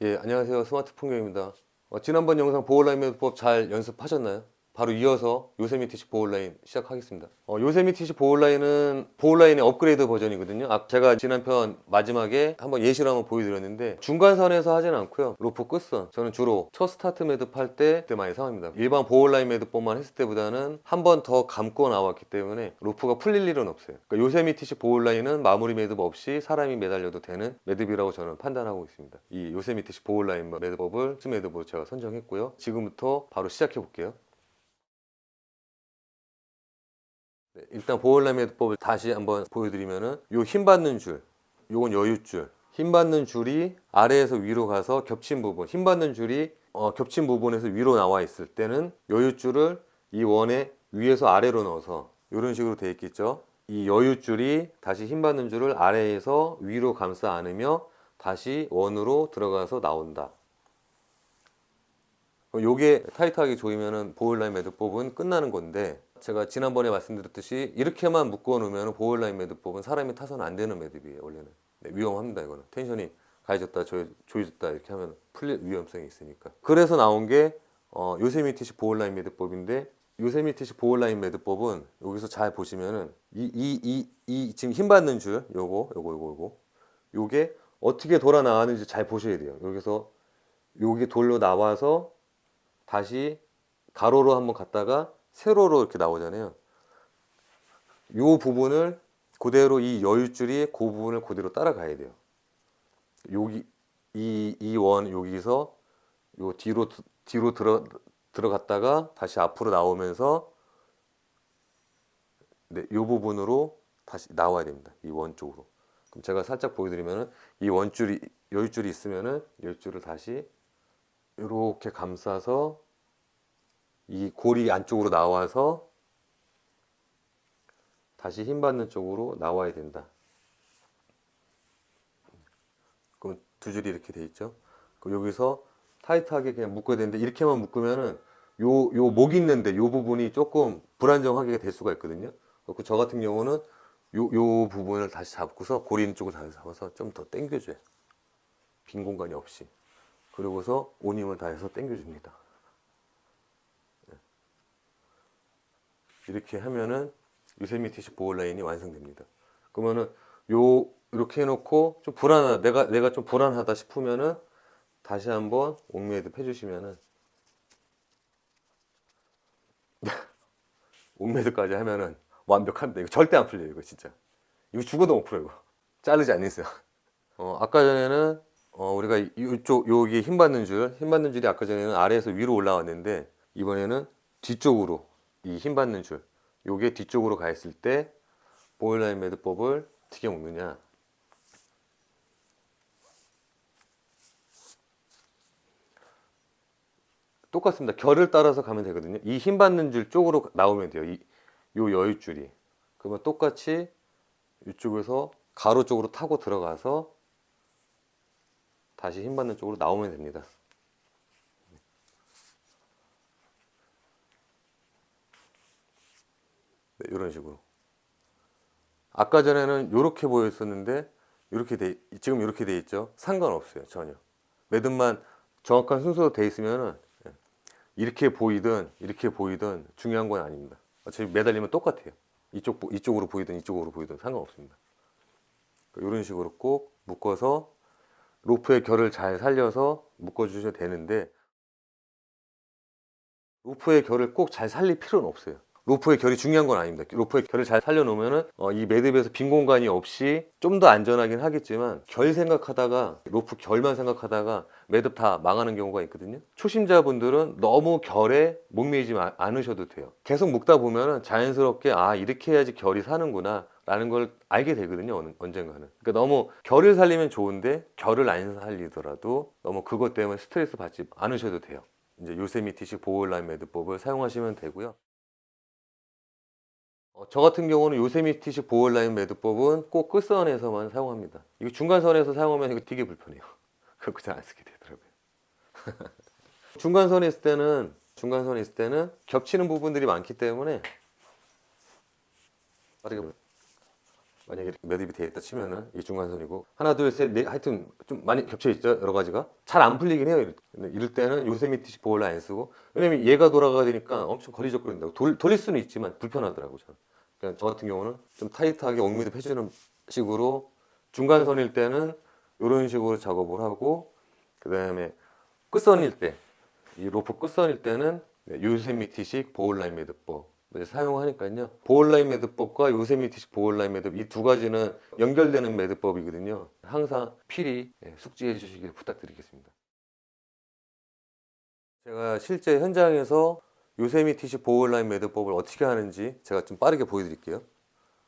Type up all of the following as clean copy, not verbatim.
예, 안녕하세요. 스마트 풍경입니다. 지난번 영상 보온라인 매듭법 잘 연습하셨나요? 바로 이어서 요세미티식 보온라인 시작하겠습니다. 요세미티식 보온라인은 보온라인의 업그레이드 버전이거든요. 제가 지난 편 마지막에 한번 예시를 한번 보여드렸는데 중간선에서 하진 않고요. 로프 끝선. 저는 주로 첫 스타트 매듭할 때 그때 많이 사용합니다. 일반 보온라인 매듭법만 했을 때보다는 한 번 더 감고 나왔기 때문에 로프가 풀릴 일은 없어요. 그러니까 요세미티식 보온라인은 마무리 매듭 없이 사람이 매달려도 되는 매듭이라고 저는 판단하고 있습니다. 이 요세미티식 보온라인 매듭법을 스 매듭으로 제가 선정했고요. 지금부터 바로 시작해 볼게요. 네, 일단 보온라인 매듭법을 다시 한번 보여드리면은 요 힘 받는 줄, 요건 여윳줄. 힘 받는 줄이 아래에서 위로 가서 겹친 부분, 힘 받는 줄이 겹친 부분에서 위로 나와 있을 때는 여윳줄을 이 원에 위에서 아래로 넣어서 이런 식으로 되어 있겠죠. 이 여윳줄이 다시 힘 받는 줄을 아래에서 위로 감싸 안으며 다시 원으로 들어가서 나온다. 요게 타이트하게 조이면은 보온라인 매듭법은 끝나는 건데, 제가 지난번에 말씀드렸듯이 이렇게만 묶어 놓으면 보온라인 매듭법은 사람이 타서는 안 되는 매듭이에요. 원래는. 네, 위험합니다. 이거는 텐션이 가해졌다 조여졌다 이렇게 하면 풀릴 위험성이 있으니까. 그래서 나온 게 요세미티식 보온라인 매듭법인데, 요세미티식 보온라인 매듭법은 여기서 잘 보시면은 이 지금 힘 받는 줄 요게 어떻게 돌아 나가는지 잘 보셔야 돼요. 여기서 요게 돌로 나와서 다시 가로로 한번 갔다가 세로로 이렇게 나오잖아요. 요 부분을 그대로 이 여윳줄이 그 부분을 그대로 따라가야 돼요. 여기 이 원 여기서 요 뒤로 들어갔다가 다시 앞으로 나오면서 네, 요 부분으로 다시 나와야 됩니다. 이 원 쪽으로. 그럼 제가 살짝 보여드리면은 이 원줄이 여윳줄이 있으면은 여윳줄을 다시 이렇게 감싸서 이 고리 안쪽으로 나와서 다시 힘 받는 쪽으로 나와야 된다. 그럼 두 줄이 이렇게 돼 있죠. 그럼 여기서 타이트하게 그냥 묶어야 되는데 이렇게만 묶으면은 요 목 있는데 요 부분이 조금 불안정하게 될 수가 있거든요. 그래서 저 같은 경우는 요 부분을 다시 잡고서 고리 있는 쪽을 다시 잡아서 좀 더 당겨줘요. 빈 공간이 없이. 그리고서 온 힘을 다해서 당겨줍니다. 이렇게 하면은 요세미티식 보호 라인이 완성됩니다. 그러면은 이렇게 해놓고 좀 내가 좀 불안하다 싶으면은 다시 한번 옥매듭 해주시면은 옥매듭까지 하면은 완벽합니다. 이거 절대 안 풀려요. 이거 진짜. 이거 죽어도 못 풀어요. 이거. 자르지 않는 이상. 아까 전에는 우리가 이쪽 여기 힘 받는 줄이 아까 전에는 아래에서 위로 올라왔는데 이번에는 뒤쪽으로 이 힘 받는 줄 요게 뒤쪽으로 가 있을 때 보일라인 매듭법을 어떻게 묶느냐. 똑같습니다. 결을 따라서 가면 되거든요. 이 힘 받는 줄 쪽으로 나오면 돼요. 요 여윳줄이. 그러면 똑같이 이쪽에서 가로 쪽으로 타고 들어가서 다시 힘 받는 쪽으로 나오면 됩니다. 네, 이런 식으로. 아까 전에는 이렇게 보였었는데 지금 이렇게 돼 있죠. 상관없어요. 전혀. 매듭만 정확한 순서로 돼 있으면은 이렇게 보이든 중요한 건 아닙니다. 어차피 매달리면 똑같아요. 이쪽으로 보이든 이쪽으로 보이든 상관없습니다. 이런 식으로 꼭 묶어서 로프의 결을 잘 살려서 묶어주셔도 되는데, 로프의 결을 꼭 잘 살릴 필요는 없어요. 로프의 결이 중요한 건 아닙니다. 로프의 결을 잘 살려놓으면은 이 매듭에서 빈 공간이 없이 좀 더 안전하긴 하겠지만, 결 생각하다가 로프 결만 생각하다가 매듭 다 망하는 경우가 있거든요. 초심자분들은 너무 결에 목매이지 않으셔도 돼요. 계속 묶다 보면은 자연스럽게 이렇게 해야지 결이 사는구나 라는 걸 알게 되거든요. 언젠가는. 그러니까 너무 결을 살리면 좋은데 결을 안 살리더라도 너무 그것 때문에 스트레스 받지 않으셔도 돼요. 이제 요세미티식 보온라인 매듭법을 사용하시면 되고요. 저 같은 경우는 요세미티식 보온라인 매듭법은 꼭 끝선에서만 사용합니다. 이거 중간선에서 사용하면 이거 되게 불편해요. 그거 잘 안 쓰게 되더라고요. 중간선에 있을 때는 겹치는 부분들이 많기 때문에 빠르게 만약에 매듭이 되어 있다 치면은 이게 중간선이고 하나 둘 셋 넷 하여튼 좀 많이 겹쳐 있죠 여러 가지가 잘 안 풀리긴 해요. 근데 이럴 때는 요세미티식 보호 라인 안 쓰고 왜냐면 얘가 돌아가야 되니까 엄청 거리적거린다고 돌릴 수는 있지만 불편하더라고 저는. 그러니까 저 같은 경우는 좀 타이트하게 옥미듭 해주는 식으로 중간선일 때는 이런 식으로 작업을 하고 그 다음에 끝선일 때 이 로프 끝선일 때는 요세미티식 보홀라인 매듭법 사용하니까요. 보홀라인 매듭법과 요세미티식 보홀라인 매듭 이 두 가지는 연결되는 매듭법이거든요. 항상 필히 숙지해 주시길 부탁드리겠습니다. 제가 실제 현장에서 요세미티식 보홀라인 매듭법을 어떻게 하는지 제가 좀 빠르게 보여드릴게요.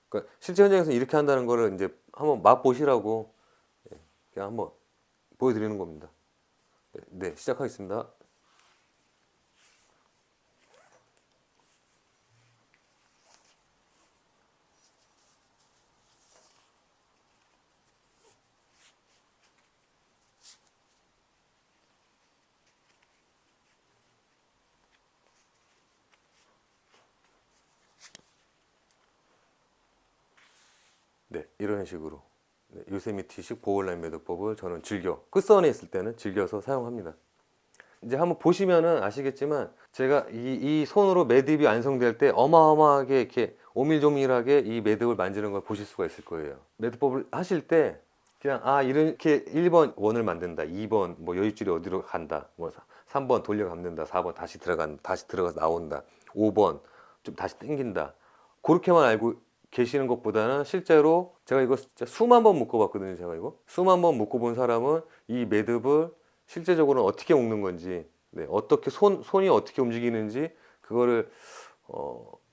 그러니까 실제 현장에서 이렇게 한다는 거를 이제 한번 맛보시라고 그냥 한번 보여드리는 겁니다. 네, 시작하겠습니다. 네, 이런 식으로 요세미티식 보홀라인 매듭법을 저는 끝선에 있을 때는 즐겨서 사용합니다. 이제 한번 보시면은 아시겠지만 제가 이 손으로 매듭이 완성될 때 어마어마하게 이렇게 오밀조밀하게 이 매듭을 만지는 걸 보실 수가 있을 거예요. 매듭법을 하실 때 그냥 이렇게 1번 원을 만든다, 2번 뭐 여윳줄이 어디로 간다, 뭐 3번 돌려 감는다, 4번 다시 들어간다, 다시 들어가서 나온다, 5번 좀 다시 당긴다. 그렇게만 알고 계시는 것보다는 실제로 제가 이거 진짜 수만 번 묶어봤거든요. 제가 이거 수만 번 묶어본 사람은 이 매듭을 실제적으로는 어떻게 묶는 건지, 어떻게 손이 어떻게 움직이는지 그거를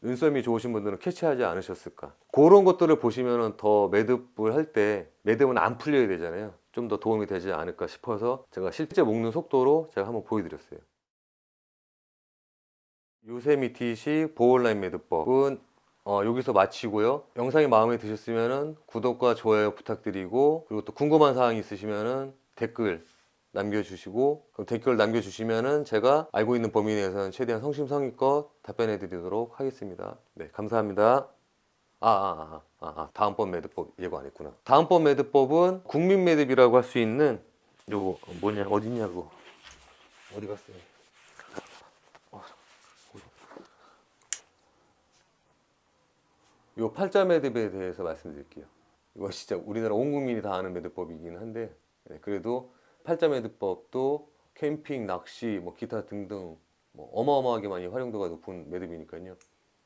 눈썰미 좋으신 분들은 캐치하지 않으셨을까. 그런 것들을 보시면 더 매듭을 할 때 매듭은 안 풀려야 되잖아요. 좀 더 도움이 되지 않을까 싶어서 제가 실제 묶는 속도로 제가 한번 보여드렸어요. 요세미티식 보홀라인 매듭법은 여기서 마치고요. 영상이 마음에 드셨으면 구독과 좋아요 부탁드리고 그리고 또 궁금한 사항이 있으시면 댓글 남겨주시고 그럼 댓글 남겨주시면은 제가 알고 있는 범위 내에서는 최대한 성심성의껏 답변해 드리도록 하겠습니다. 네, 감사합니다. 다음번 매듭법 예고 안 했구나. 다음번 매듭법은 국민 매듭이라고 할 수 있는 요거 뭐냐 어딨냐고 어디 갔어요? 요 팔자 매듭에 대해서 말씀드릴게요. 이거 진짜 우리나라 온 국민이 다 아는 매듭법이긴 한데 그래도 팔자 매듭법도 캠핑, 낚시, 뭐 기타 등등 뭐 어마어마하게 많이 활용도가 높은 매듭이니까요.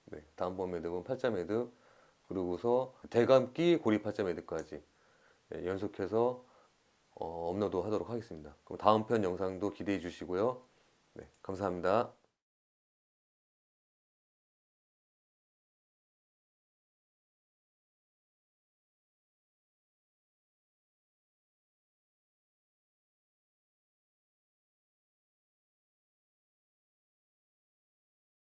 네, 다음번 매듭은 팔자 매듭 그리고서 대감기 고리 팔자 매듭까지 연속해서 업로드 하도록 하겠습니다. 그럼 다음 편 영상도 기대해 주시고요. 네, 감사합니다.